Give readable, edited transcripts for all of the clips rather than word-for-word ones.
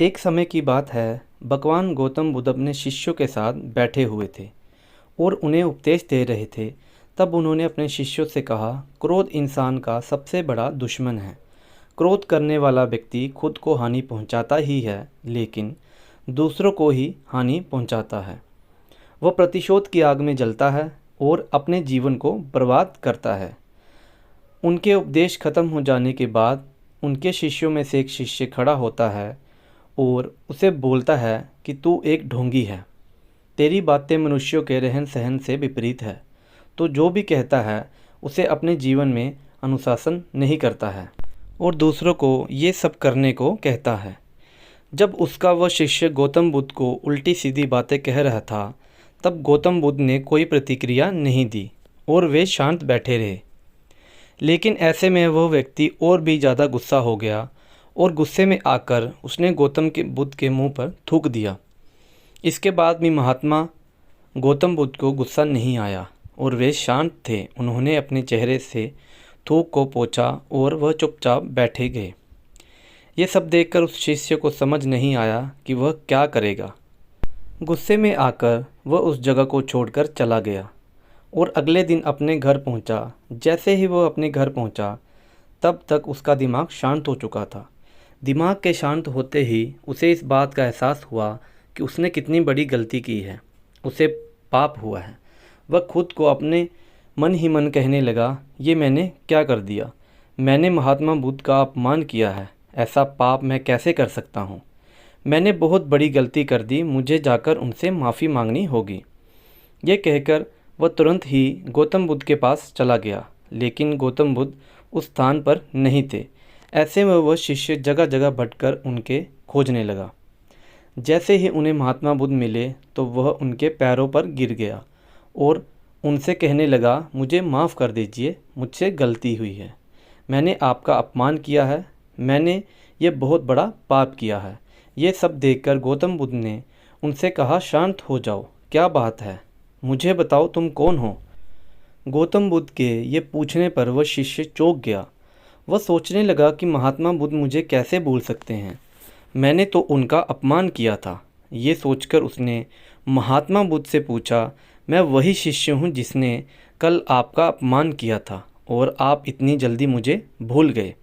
एक समय की बात है, भगवान गौतम बुद्ध अपने शिष्यों के साथ बैठे हुए थे और उन्हें उपदेश दे रहे थे। तब उन्होंने अपने शिष्यों से कहा, क्रोध इंसान का सबसे बड़ा दुश्मन है। क्रोध करने वाला व्यक्ति खुद को हानि पहुंचाता ही है, लेकिन दूसरों को ही हानि पहुंचाता है। वह प्रतिशोध की आग में जलता है और अपने जीवन को बर्बाद करता है। उनके उपदेश खत्म हो जाने के बाद उनके शिष्यों में से एक शिष्य खड़ा होता है और उसे बोलता है कि तू एक ढोंगी है। तेरी बातें मनुष्यों के रहन सहन से विपरीत है। तो जो भी कहता है उसे अपने जीवन में अनुशासन नहीं करता है और दूसरों को ये सब करने को कहता है। जब उसका वह शिष्य गौतम बुद्ध को उल्टी सीधी बातें कह रहा था, तब गौतम बुद्ध ने कोई प्रतिक्रिया नहीं दी और वे शांत बैठे रहे। लेकिन ऐसे में वह व्यक्ति और भी ज़्यादा गुस्सा हो गया और गुस्से में आकर उसने गौतम के बुद्ध के मुंह पर थूक दिया। इसके बाद भी महात्मा गौतम बुद्ध को गुस्सा नहीं आया और वे शांत थे। उन्होंने अपने चेहरे से थूक को पोंछा और वह चुपचाप बैठे गए। ये सब देखकर उस शिष्य को समझ नहीं आया कि वह क्या करेगा। गुस्से में आकर वह उस जगह को छोड़कर चला गया और अगले दिन अपने घर पहुंचा। जैसे ही वह अपने घर पहुंचा, तब तक उसका दिमाग शांत हो चुका था। दिमाग के शांत होते ही उसे इस बात का एहसास हुआ कि उसने कितनी बड़ी गलती की है, उसे पाप हुआ है। वह खुद को अपने मन ही मन कहने लगा, ये मैंने क्या कर दिया? मैंने महात्मा बुद्ध का अपमान किया है। ऐसा पाप मैं कैसे कर सकता हूँ? मैंने बहुत बड़ी गलती कर दी, मुझे जाकर उनसे माफ़ी मांगनी होगी। ये कहकर वह तुरंत ही गौतम बुद्ध के पास चला गया, लेकिन गौतम बुद्ध उस स्थान पर नहीं थे। ऐसे में वह शिष्य जगह जगह भटकर उनके खोजने लगा। जैसे ही उन्हें महात्मा बुद्ध मिले तो वह उनके पैरों पर गिर गया और उनसे कहने लगा, मुझे माफ़ कर दीजिए, मुझसे गलती हुई है। मैंने आपका अपमान किया है, मैंने ये बहुत बड़ा पाप किया है। ये सब देखकर गौतम बुद्ध ने उनसे कहा, शांत हो जाओ, क्या बात है? मुझे बताओ तुम कौन हो? गौतम बुद्ध के ये पूछने पर वह शिष्य चौंक गया। वह सोचने लगा कि महात्मा बुद्ध मुझे कैसे भूल सकते हैं? मैंने तो उनका अपमान किया था। ये सोचकर उसने महात्मा बुद्ध से पूछा, मैं वही शिष्य हूँ जिसने कल आपका अपमान किया था और आप इतनी जल्दी मुझे भूल गए।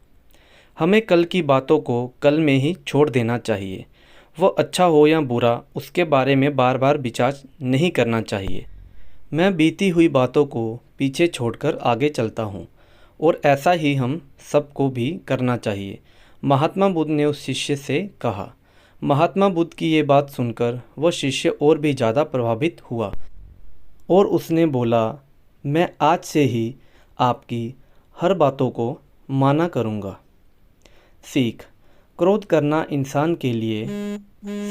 हमें कल की बातों को कल में ही छोड़ देना चाहिए। वह अच्छा हो या बुरा, उसके बारे में बार बार विचार नहीं करना चाहिए। मैं बीती हुई बातों को पीछे छोड़कर आगे चलता हूँ और ऐसा ही हम सबको भी करना चाहिए। महात्मा बुद्ध ने उस शिष्य से कहा। महात्मा बुद्ध की ये बात सुनकर वह शिष्य और भी ज़्यादा प्रभावित हुआ और उसने बोला, मैं आज से ही आपकी हर बातों को माना करूँगा। सीख: क्रोध करना इंसान के लिए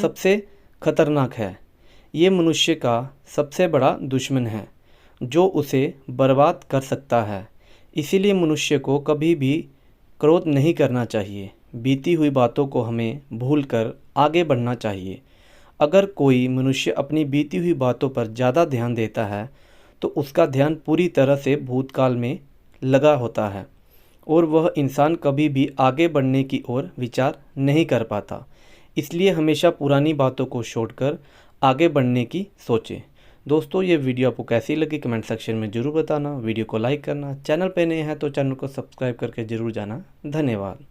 सबसे खतरनाक है। ये मनुष्य का सबसे बड़ा दुश्मन है जो उसे बर्बाद कर सकता है। इसीलिए मनुष्य को कभी भी क्रोध नहीं करना चाहिए। बीती हुई बातों को हमें भूलकर आगे बढ़ना चाहिए। अगर कोई मनुष्य अपनी बीती हुई बातों पर ज़्यादा ध्यान देता है तो उसका ध्यान पूरी तरह से भूतकाल में लगा होता है और वह इंसान कभी भी आगे बढ़ने की ओर विचार नहीं कर पाता। इसलिए हमेशा पुरानी बातों को छोड़कर आगे बढ़ने की सोचें। दोस्तों, ये वीडियो आपको कैसी लगी कमेंट सेक्शन में ज़रूर बताना। वीडियो को लाइक करना, चैनल पे नए हैं तो चैनल को सब्सक्राइब करके ज़रूर जाना। धन्यवाद।